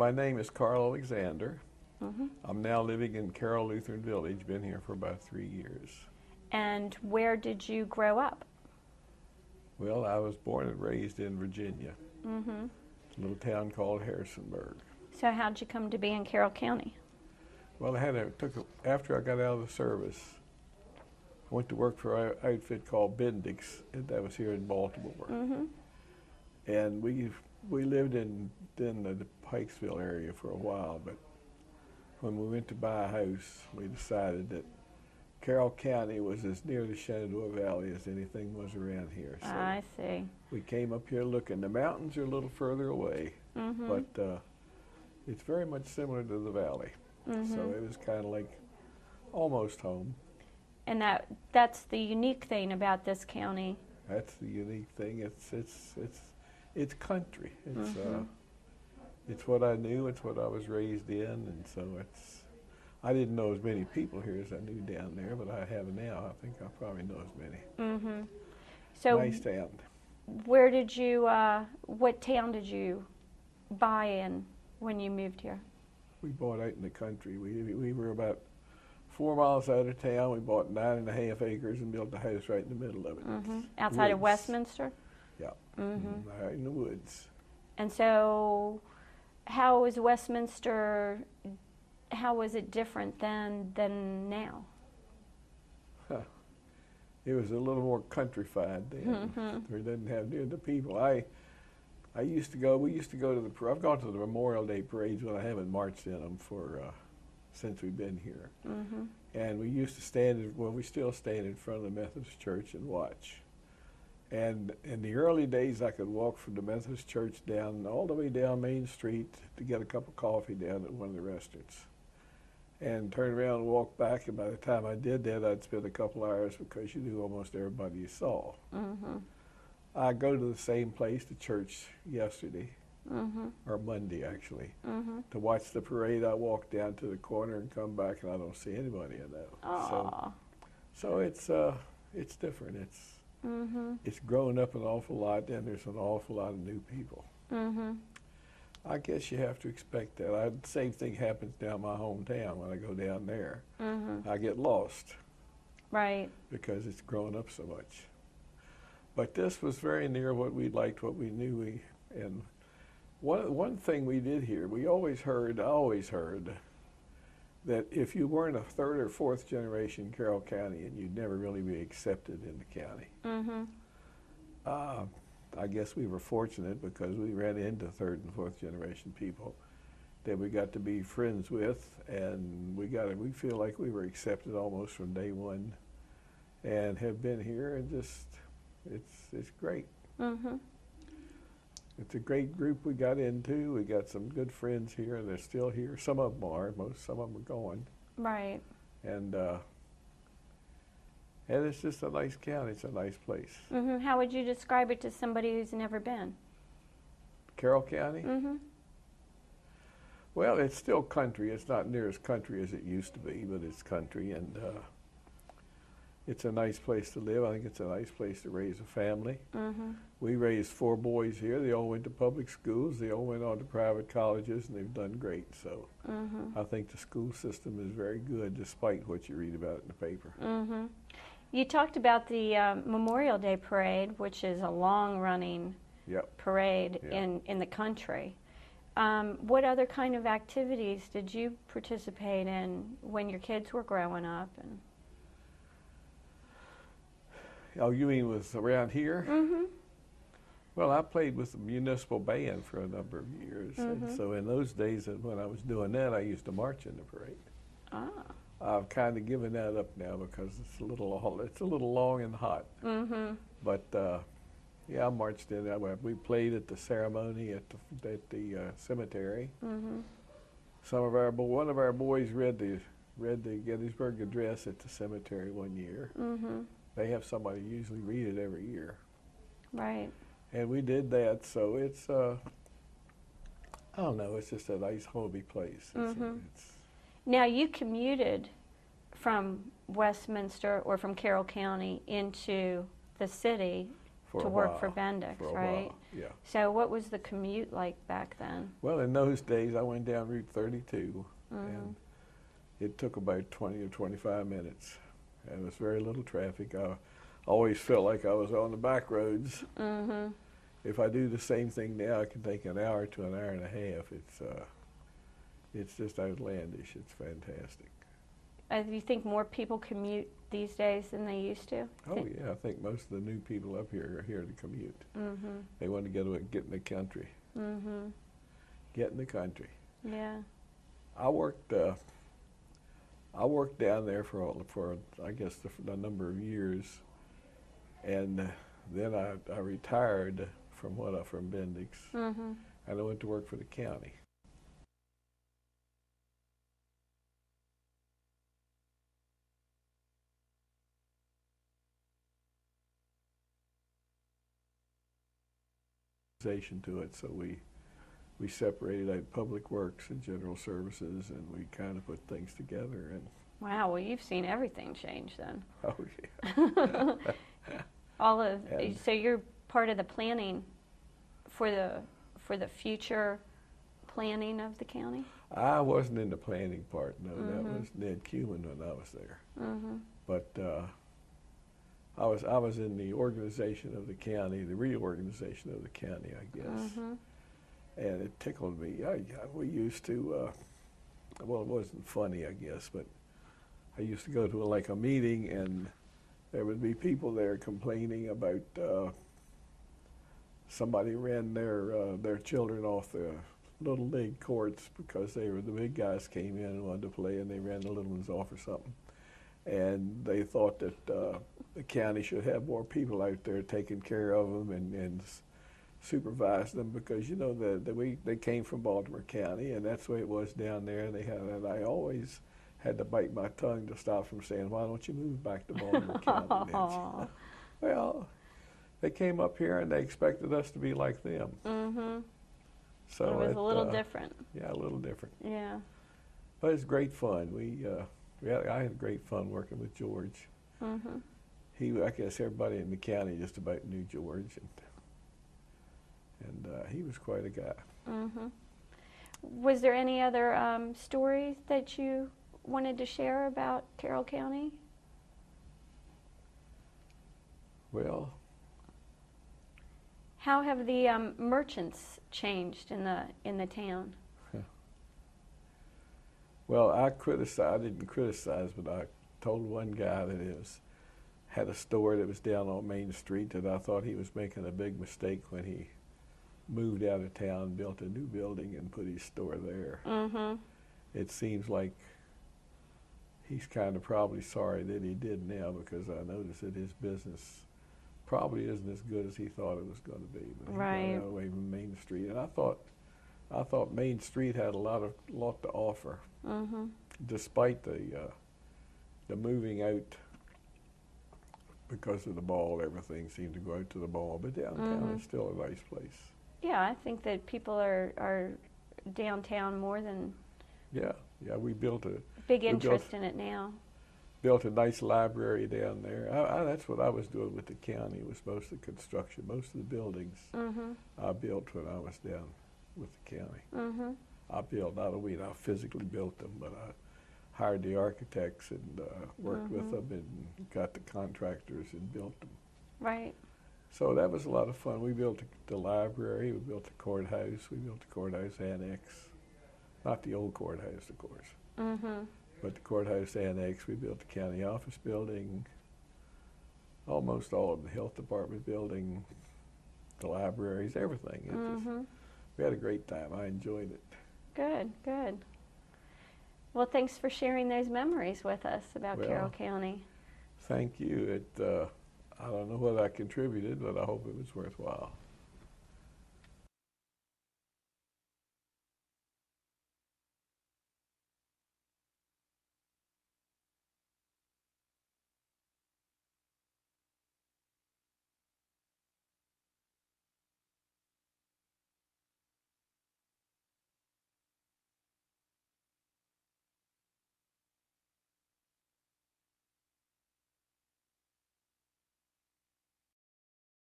My name is Karl Alexander. Mm-hmm. I'm now living in Carroll Lutheran Village, been here for about 3 years. And where did you grow up? Well, I was born and raised in Virginia, Mm-hmm. a little town called Harrisonburg. So how'd you come to be in Carroll County? Well, after I got out of the service, I went to work for an outfit called Bendix, and that was here in Baltimore. Mm-hmm. And we lived in the Pikesville area for a while, but when we went to buy a house, we decided that Carroll County was as near the Shenandoah Valley as anything was around here. So I see. we came up here looking. The mountains are a little further away, Mm-hmm. but it's very much similar to the valley. Mm-hmm. So it was kind of like almost home. And that's the unique thing about this county. That's the unique thing. It's country. Mm-hmm. It's what I knew. It's what I was raised in, and so I didn't know as many people here as I knew down there, but I have now. I think I probably know as many. Mm-hmm. So nice town. where did you? What town did you buy in when you moved here? We bought out in the country. We were about 4 miles out of town. We bought 9.5 acres and built a house right in the middle of it. Mm-hmm. Outside of Woods. Westminster? Yeah. Mm-hmm. Out in the woods. And so how was Westminster, how was it different than now? It was a little more countrified then. Mm-hmm. We didn't have near the people. We used to go to I've gone to the Memorial Day parades, but I haven't marched in them since we've been here. Mm-hmm. And we used to we still stand in front of the Methodist Church and watch. And in the early days, I could walk from the Methodist Church down all the way down Main Street to get a cup of coffee down at one of the restaurants, and turn around and walk back. And by the time I did that, I'd spend a couple hours because you knew almost everybody you saw. Mm-hmm. I go to the same place, the church, yesterday, Mm-hmm. or Monday actually, Mm-hmm. to watch the parade. I walk down to the corner and come back, and I don't see anybody I know. So it's different. Mm-hmm. It's grown up an awful lot, and there's an awful lot of new people. Mm-hmm. I guess you have to expect that. The same thing happens down my hometown. When I go down there, Mm-hmm. I get lost Right. because it's grown up so much. But this was very near what we liked, what we knew. And one thing we did here, I always heard that if you weren't a third or fourth generation Carroll County, and you'd never really be accepted in the county. Mm-hmm. I guess we were fortunate because we ran into third and fourth generation people that we got to be friends with, and we feel like we were accepted almost from day one, and have been here, and just it's great. Mm-hmm. It's a great group we got into. We got some good friends here, and they're still here. Some of them are. Some of them are gone. Right. And it's just a nice county. It's a nice place. Mm-hmm. How would you describe it to somebody who's never been? Carroll County? Mm-hmm. Well, it's still country. It's not near as country as it used to be, but it's country, and it's a nice place to live. I think it's a nice place to raise a family. Mm-hmm. We raised 4 boys here. They all went to public schools. They all went on to private colleges, and they've done great. So Mm-hmm. I think the school system is very good, despite what you read about in the paper. Mm-hmm. You talked about the Memorial Day Parade, which is a long-running Yep. parade Yeah. in the country. What other kind of activities did you participate in when your kids were growing up? Oh, you mean with around here? Mm-hmm. Well, I played with the municipal band for a number of years, Mm-hmm. and so in those days, when I was doing that, I used to march in the parade. Ah. I've kind of given that up now because it's a little long and hot. Mm-hmm. But yeah, I marched in. We played at the ceremony at the cemetery. Mm-hmm. One of our boys read the Gettysburg Address at the cemetery one year. Mm-hmm. They have somebody usually read it every year. Right. And we did that, so it's, I don't know, it's just a nice, homey place. Mm-hmm. Now, you commuted from Westminster or from Carroll County into the city for to a work while, for Bendix, for a right? while, yeah. So what was the commute like back then? Well, in those days, I went down Route 32, and it took about 20 or 25 minutes, and there was very little traffic. I always felt like I was on the back roads. If I do the same thing now, it can take an hour to an hour and a half. It's just outlandish. It's fantastic. Do you think more people commute these days than they used to? Oh yeah, I think most of the new people up here are here to commute. They want to get in the country. Get in the country. Yeah. I worked down there for I guess the number of years, and then I retired from Bendix, and I went to work for the county. To it, so we separated out public works and general services, and we kind of put things together. And wow, well, you've seen everything change then. oh yeah. So you're part of the planning for the future planning of the county? I wasn't in the planning part. No, that was Ned Cuman when I was there. But I was in the organization of the county, the reorganization of the county, I guess. And it tickled me. We used to, well, it wasn't funny, I guess, but I used to go to like a meeting, and there would be people there complaining about somebody ran their children off the little league courts because the big guys came in and wanted to play, and they ran the little ones off or something. And they thought that the county should have more people out there taking care of them and supervise them, because you know they came from Baltimore County, and that's the way it was down there. And I always had to bite my tongue to stop from saying, "Why don't you move back to Baltimore County?" Well, they came up here and they expected us to be like them. So it was a little different. Yeah, a little different. Yeah. But it's great fun. I had great fun working with George. I guess everybody in the county just about knew George, and he was quite a guy. Was there any other stories that you wanted to share about Carroll County? Well, how have the merchants changed in the town? Well, I didn't criticize, but I told one guy that had a store that was down on Main Street that I thought he was making a big mistake when he moved out of town, built a new building, and put his store there. It seems like he's kind of probably sorry that he did now, because I noticed that his business probably isn't as good as he thought it was going to be. But he got away from Main Street, and I thought Main Street had a lot to offer, despite the moving out because of the mall. Everything seemed to go out to the mall, but downtown is still a nice place. Yeah, I think that people are downtown more than. Yeah, we built a big interest in it now. Built a nice library down there. That's what I was doing with the county, was most of the construction. Most of the buildings I built when I was down with the county. I I physically built them, but I hired the architects and worked with them and got the contractors and built them. Right. So that was a lot of fun. We built the library, we built the courthouse, we built the courthouse annex. Not the old courthouse, of course. But the courthouse annex, we built the county office building, almost all of the health department building, the libraries, everything. We had a great time. I enjoyed it. Good, good. Well, thanks for sharing those memories with us about Carroll County. Thank you. I don't know what I contributed, but I hope it was worthwhile.